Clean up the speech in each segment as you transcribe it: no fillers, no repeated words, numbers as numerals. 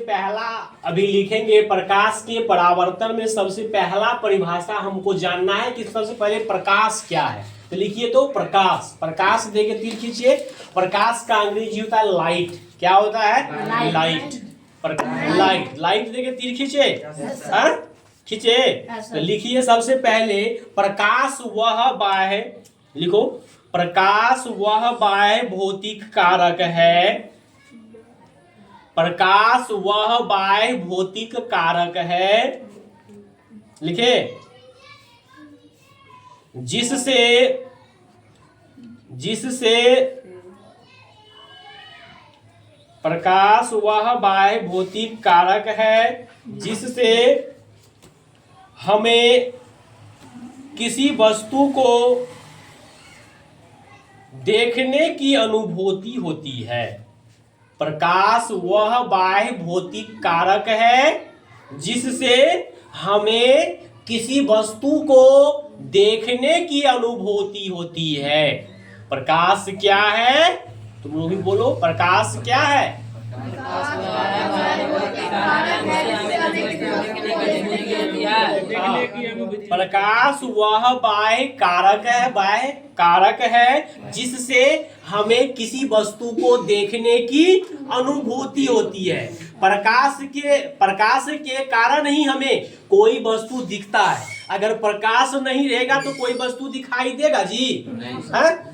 पहला अभी लिखेंगे प्रकाश के परावर्तन में सबसे पहला परिभाषा हमको जानना है कि सबसे पहले प्रकाश क्या है। तो लिखिए तो प्रकाश, प्रकाश देके तीर खींचिए। प्रकाश का अंग्रेजी होता है लाइट। क्या होता है? लाइट। लाइट, लाइट देके तीर खींचे, खींचे। तो लिखिए सबसे पहले प्रकाश वह बाह्य, लिखो प्रकाश वह बाह्य भौतिक कारक है। प्रकाश वह बाह्य भौतिक कारक है, लिखे, जिससे प्रकाश वह बाह्य भौतिक कारक है जिससे हमें किसी वस्तु को देखने की अनुभूति होती है। प्रकाश वह बाह्य भौतिक कारक है जिससे हमें किसी वस्तु को देखने की अनुभूति होती है। प्रकाश क्या है? तुम लोग भी बोलो, प्रकाश क्या है? प्रकाश वह बाह्य कारक है, बाह्य कारक है जिससे हमें किसी वस्तु को देखने की अनुभूति होती है। प्रकाश के कारण ही हमें कोई वस्तु दिखता है। अगर प्रकाश नहीं रहेगा तो कोई वस्तु दिखाई देगा जी?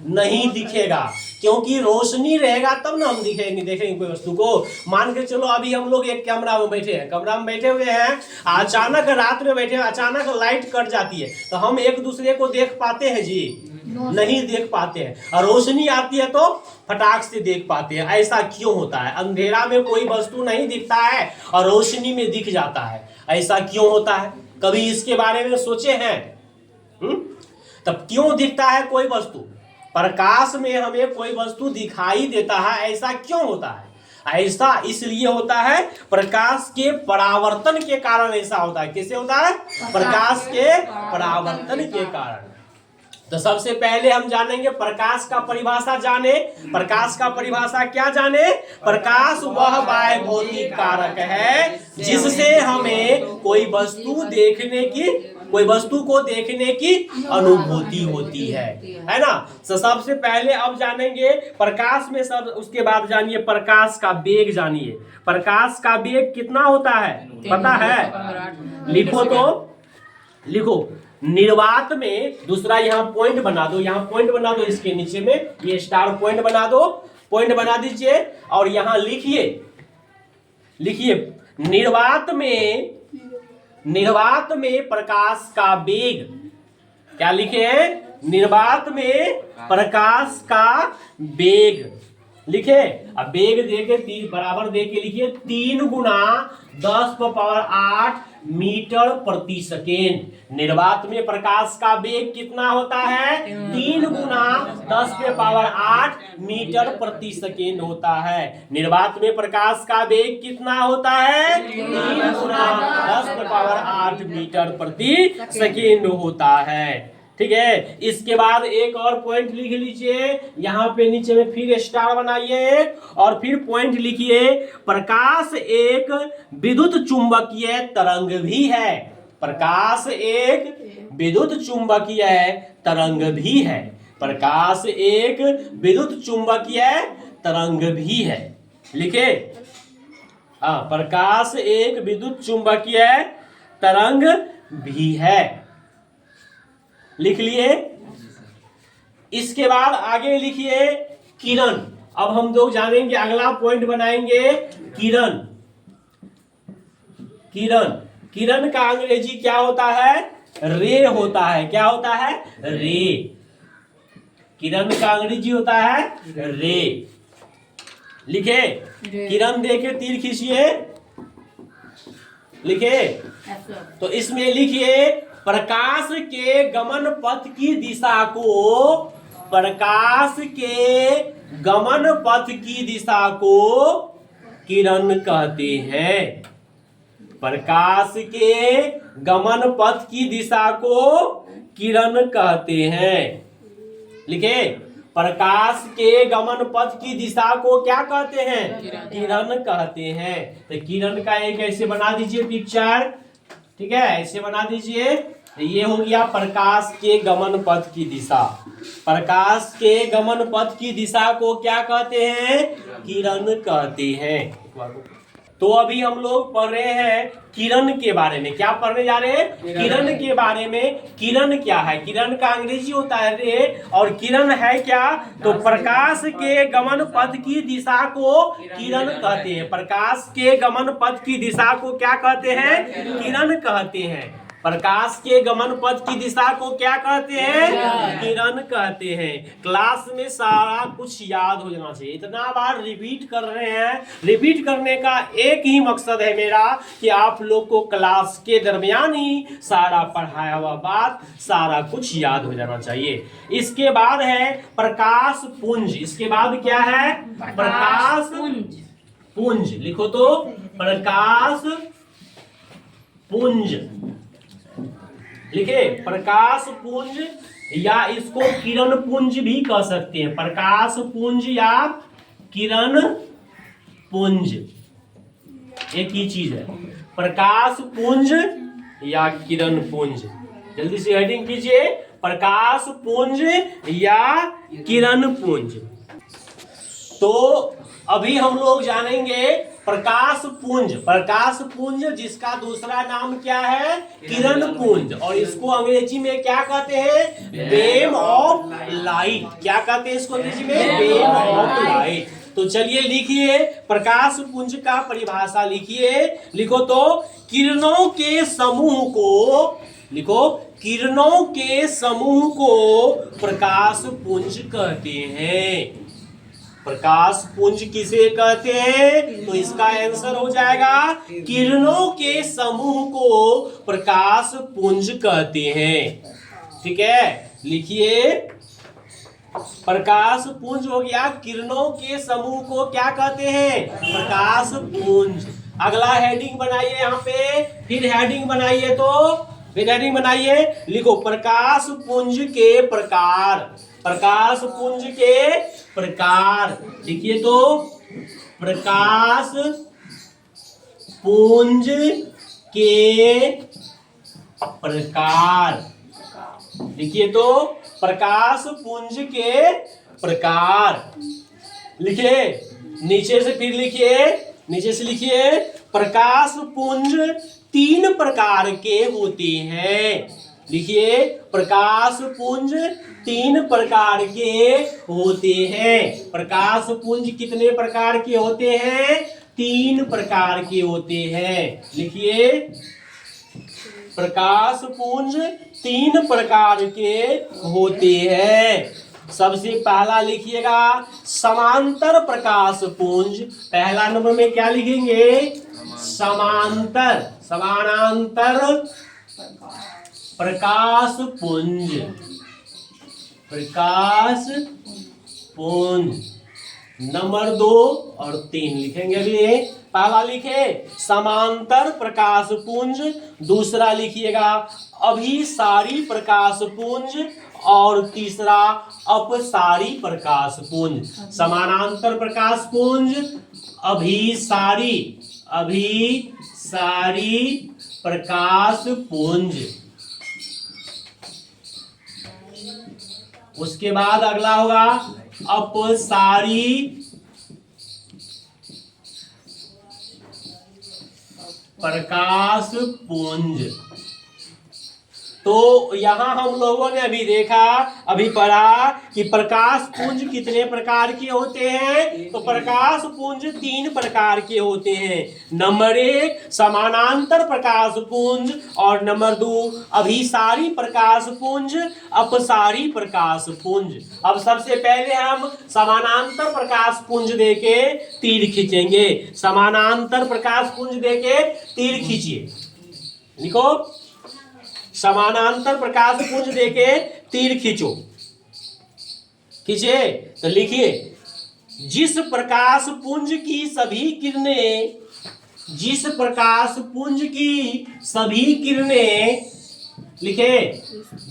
नहीं दिखेगा, क्योंकि रोशनी रहेगा तब ना हम देखेंगे कोई वस्तु को। मान के चलो अभी हम लोग एक कमरा में बैठे हैं, कमरा में बैठे हुए हैं, अचानक रात में बैठे, अचानक लाइट कट जाती है तो हम एक दूसरे को देख पाते हैं जी? नहीं देख पाते हैं। और रोशनी आती है तो फटाक से देख पाते हैं। ऐसा क्यों होता है? अंधेरा में कोई वस्तु नहीं दिखता है और रोशनी में दिख जाता है, ऐसा क्यों होता है? कभी इसके बारे में सोचे हैं? तब क्यों दिखता है कोई वस्तु? प्रकाश में हमें कोई वस्तु दिखाई देता है, ऐसा क्यों होता है? ऐसा इसलिए होता है प्रकाश के परावर्तन के कारण ऐसा होता है। कैसे होता है? प्रकाश के परावर्तन के कारण। तो सबसे पहले हम जानेंगे प्रकाश का परिभाषा जाने। प्रकाश का परिभाषा क्या जाने? प्रकाश वह बाह्य भौतिक कारक है जिससे हमें कोई वस्तु को देखने की अनुभूति होती है ना। तो सबसे पहले अब जानेंगे प्रकाश में सब, उसके बाद जानिए प्रकाश का वेग जानिए। प्रकाश का वेग कितना होता है पता है? लिखो तो, लिखो निर्वात में, दूसरा यहाँ पॉइंट बना दो, यहाँ पॉइंट बना दो, इसके नीचे में ये स्टार पॉइंट बना दो, पॉइंट बना दीजिए और यहाँ लिखिए, लिखिए निर्वात में प्रकाश का वेग, क्या लिखे हैं? निर्वात में प्रकाश का वेग लिखे। अब वेग देके बराबर देके लिखिए 3 गुना 10⁸ मीटर प्रति सेकेंड। निर्वात में प्रकाश का वेग कितना होता है? 3 गुना 10⁸ मीटर प्रति सेकेंड होता है। निर्वात में प्रकाश का वेग कितना होता है? 3 गुना 10⁸ मीटर प्रति सेकेंड होता है। ठीक है, इसके बाद एक और पॉइंट लिख लीजिए, यहाँ पे नीचे में फिर स्टार बनाइए और फिर पॉइंट लिखिए प्रकाश एक विद्युत चुंबकीय तरंग भी है। प्रकाश एक विद्युत चुंबकीय तरंग भी है। प्रकाश एक विद्युत चुंबकीय तरंग भी है, लिखे। हाँ, प्रकाश एक विद्युत चुंबकीय तरंग भी है, लिख लिए। इसके बाद आगे लिखिए किरण। अब हम लोग जानेंगे, अगला पॉइंट बनाएंगे किरण। किरण, किरण का अंग्रेजी क्या होता है? रे होता है। क्या होता है? रे। किरण का अंग्रेजी होता है रे, लिखे। किरण देके तीर खींचिए, लिखे। तो इसमें लिखिए प्रकाश के गमन पथ की दिशा को, प्रकाश के गमन पथ की दिशा को किरण कहते हैं। प्रकाश के गमन पथ की दिशा को किरण कहते हैं, लिखे। प्रकाश के गमन पथ की दिशा को क्या कहते हैं? किरण कहते हैं। तो किरण का एक ऐसे बना दीजिए पिक्चर, ठीक है, ऐसे बना दीजिए। ये हो गया प्रकाश के गमन पथ की दिशा। प्रकाश के गमन पथ की दिशा को क्या कहते हैं? किरण कहते हैं। तो अभी हम लोग पढ़ रहे हैं किरण के बारे में। क्या पढ़ने जा रहे हैं? किरण के बारे में। किरण क्या है? किरण का अंग्रेजी होता है रे, और किरण है क्या? तो प्रकाश के गमन पथ की दिशा को किरण कहते हैं। प्रकाश के गमन पथ की दिशा को क्या कहते हैं? किरण कहते हैं। प्रकाश के गमन पथ की दिशा को क्या कहते हैं? किरण कहते हैं। क्लास में सारा कुछ याद हो जाना चाहिए। इतना बार रिपीट कर रहे हैं। रिपीट करने का एक ही मकसद है मेरा कि आप लोग को क्लास के दरमियान ही सारा पढ़ाया हुआ बात, सारा कुछ याद हो जाना चाहिए। इसके बाद है प्रकाश पुंज। इसके बाद क्या है? प्रकाश पुंज। लिखो तो, प्रकाश पुंज लिखे। प्रकाश पुंज या इसको किरण पुंज भी कह सकते हैं। प्रकाश पुंज या किरण पुंज एक ही चीज है। प्रकाश पुंज या किरण पुंज। जल्दी से हेडिंग कीजिए, प्रकाश पुंज या किरण पुंज। तो अभी हम लोग जानेंगे प्रकाश पुंज। प्रकाश पुंज जिसका दूसरा नाम क्या है? किरण पुंज। और इसको अंग्रेजी में क्या कहते हैं? बेम ऑफ लाइट। क्या कहते हैं इसको अंग्रेजी में? बेम ऑफ लाइट। तो चलिए लिखिए प्रकाश पुंज का परिभाषा लिखिए। लिखो तो, किरणों के समूह को, लिखो, किरणों के समूह को प्रकाश पुंज कहते हैं। प्रकाश पुंज किसे कहते हैं? तो इसका आंसर हो जाएगा किरणों के समूह को प्रकाश पुंज कहते हैं। ठीक है, लिखिए प्रकाश पुंज हो गया। किरणों के समूह को क्या कहते हैं? प्रकाश पुंज। अगला हेडिंग बनाइए यहाँ पे, फिर हेडिंग बनाइए, तो फिर हेडिंग बनाइए। लिखो प्रकाश पुंज के प्रकार। प्रकाश पुंज के प्रकार लिखिए तो, प्रकाश पुंज के प्रकार लिखिए तो, प्रकाश पुंज के प्रकार लिखिए। नीचे से फिर लिखिए, नीचे से लिखिए, प्रकाश पुंज 3 प्रकार के होते हैं। लिखिए, प्रकाश पुंज 3 प्रकार के होते हैं। प्रकाश पुंज कितने प्रकार के होते हैं? 3 प्रकार के होते हैं। लिखिए, प्रकाश पुंज 3 प्रकार के होते हैं। सबसे पहला लिखिएगा समांतर प्रकाश पुंज। पहला नंबर में क्या लिखेंगे? समांतर, समानांतर प्रकाश पुंज। प्रकाश पुंज नंबर 2 और 3 लिखेंगे। अभी पहला लिखे समांतर प्रकाश पुंज, दूसरा लिखिएगा अभिसारी प्रकाश पुंज, और तीसरा अपसारी प्रकाश पुंज। समानांतर प्रकाश पुंज, अभिसारी, अभिसारी प्रकाश पुंज। उसके बाद अगला होगा अपसारी प्रकाश पुंज। तो यहां हम लोगों ने अभी देखा, अभी पढ़ा कि प्रकाश पुंज कितने प्रकार के होते हैं। तो प्रकाश पुंज 3 प्रकार के होते हैं। नंबर 1 समानांतर प्रकाश पुंज, और नंबर 2 अभिसारी प्रकाश पुंज, अपसारी प्रकाश पुंज। अब सबसे पहले हम समानांतर प्रकाश पुंज देके तीर खींचेंगे। समानांतर प्रकाश पुंज देके तीर खींचिए। लिखो, समानांतर प्रकाश पुंज देके तीर खींचो। खींचे तो लिखिए, जिस प्रकाश पुंज की सभी किरणें, जिस प्रकाश पुंज की सभी किरणें लिखे,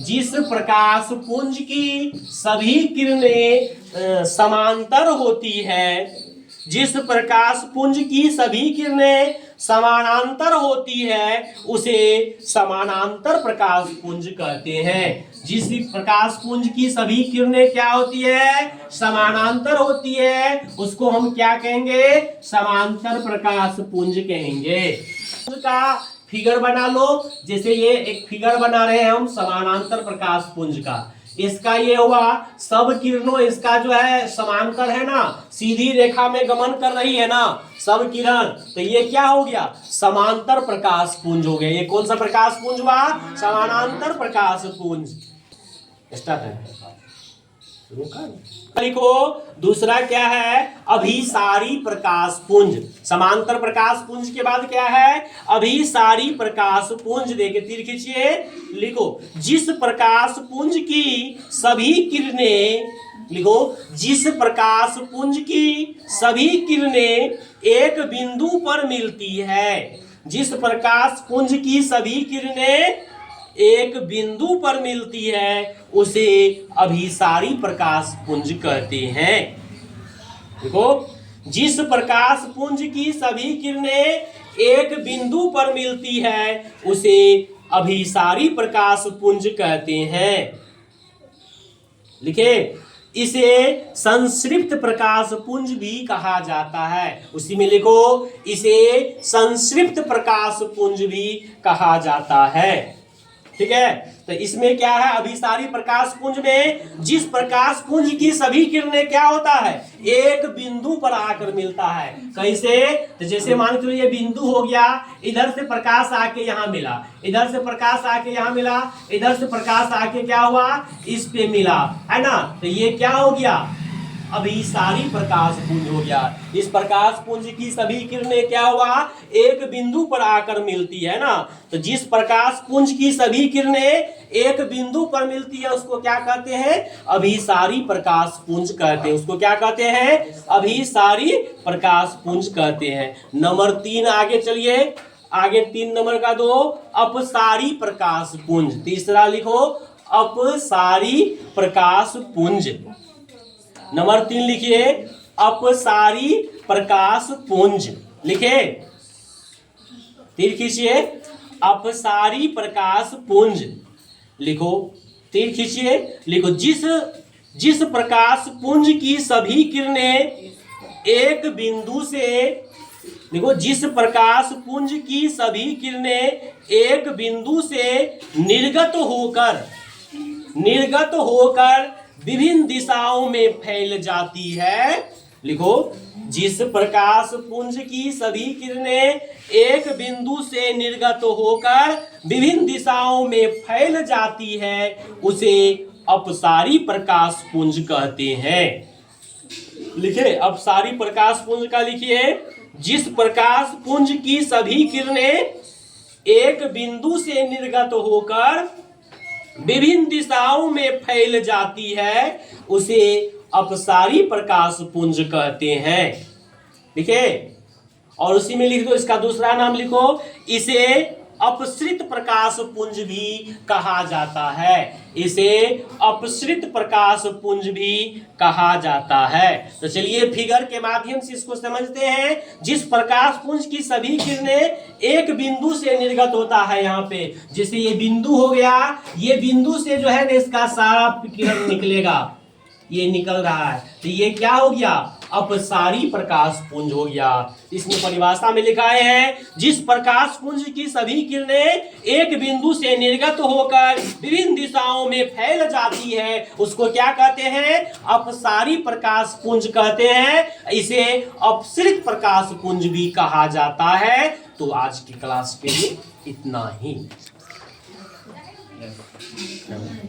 जिस प्रकाश पुंज की सभी किरणें समांतर होती है, जिस प्रकाश पुंज की सभी किरणें समानांतर होती है उसे समानांतर प्रकाश पुंज कहते हैं। जिस प्रकाश पुंज की सभी किरणें क्या होती है, समानांतर होती है, उसको हम क्या कहेंगे, समांतर प्रकाश पुंज कहेंगे। का फिगर बना लो, जैसे ये एक फिगर बना रहे हैं हम समानांतर प्रकाश पुंज का। इसका ये हुआ सब किरणों, इसका जो है समांतर है ना, सीधी रेखा में गमन कर रही है ना सब किरण, तो ये क्या हो गया, समांतर प्रकाश पुंज हो गया। ये कौन सा प्रकाश पुंज हुआ, समानांतर प्रकाश पुंज। स्टार्ट है, लिखो। दूसरा क्या है, अभिसारी प्रकाश पुंज। समांतर प्रकाश पुंज के बाद क्या है, अभिसारी प्रकाश पुंज। देखे तीर खींचिए, लिखो, जिस प्रकाश पुंज की सभी किरणें, लिखो, जिस प्रकाश पुंज की सभी किरणें एक बिंदु पर मिलती है, जिस प्रकाश पुंज की सभी किरणें एक बिंदु पर मिलती है उसे अभिसारी प्रकाश पुंज कहते हैं। देखो, जिस प्रकाश पुंज की सभी किरणें एक बिंदु पर मिलती है उसे अभिसारी प्रकाश पुंज कहते हैं। लिखे, इसे संश्रिप्त प्रकाश पुंज भी कहा जाता है। उसी में लिखो, इसे संश्रिप्त प्रकाश पुंज भी कहा जाता है। ठीक है, तो इसमें क्या है, अभिसारी प्रकाश पुंज में जिस प्रकाश पुंज की सभी किरणें क्या होता है, एक बिंदु पर आकर मिलता है। कैसे, तो जैसे मान लो ये बिंदु हो गया, इधर से प्रकाश आके यहाँ मिला, इधर से प्रकाश आके यहाँ मिला, इधर से प्रकाश आके क्या हुआ, इस पे मिला, है ना, तो ये क्या हो गया, अभिसारी प्रकाश पुंज हो गया। इस प्रकाश पुंज की सभी किरणें क्या हुआ, एक बिंदु पर आकर मिलती है ना, तो जिस प्रकाश पुंज की सभी किरणें एक बिंदु पर मिलती है उसको क्या कहते हैं, अभिसारी प्रकाश पुंज कहते हैं। उसको क्या कहते हैं, अभिसारी प्रकाश पुंज कहते हैं। नंबर 3 आगे चलिए, आगे 3 नंबर का दो, अपसारी प्रकाश पुंज। तीसरा लिखो, अपसारी प्रकाश पुंज। नंबर 3 लिखिए, अपसारी प्रकाश पुंज। लिखे, तीर खींचिए, अपसारी प्रकाश पुंज। लिखो, तीर खींचिए, लिखो, जिस प्रकाश पुंज की सभी किरणें एक बिंदु से, देखो, जिस प्रकाश पुंज की सभी किरणें एक बिंदु से निर्गत होकर विभिन्न दिशाओं में फैल जाती है। लिखो, जिस प्रकाश पुंज की सभी किरणें एक बिंदु से निर्गत होकर विभिन्न दिशाओं में फैल जाती है उसे अपसारी प्रकाश पुंज कहते हैं। लिखे, अपसारी प्रकाश पुंज का लिखिए, जिस प्रकाश पुंज की सभी किरणें एक बिंदु से निर्गत होकर विभिन्न दिशाओं में फैल जाती है उसे अपसारी प्रकाश पुंज कहते हैं। ठीक है, और उसी में लिख दो, इसका दूसरा नाम लिखो, इसे अपसृत प्रकाश पुंज भी कहा जाता है। इसे अपसृत प्रकाश पुंज भी कहा जाता है। तो चलिए फिगर के माध्यम से इसको समझते हैं। जिस प्रकाश पुंज की सभी किरणें एक बिंदु से निर्गत होता है, यहाँ पे जैसे ये बिंदु हो गया, ये बिंदु से जो है ना इसका सारा किरण निकलेगा, ये निकल रहा है, तो ये क्या हो गया, अपसारी प्रकाश पुंज हो गया। इसमें परिभाषा में लिखा है, जिस प्रकाश पुंज की सभी किरणें एक बिंदु से निर्गत होकर विभिन्न दिशाओं में फैल जाती है उसको क्या कहते हैं, अपसारी प्रकाश पुंज कहते हैं। इसे अपसृत प्रकाश पुंज भी कहा जाता है। तो आज की क्लास के लिए इतना ही।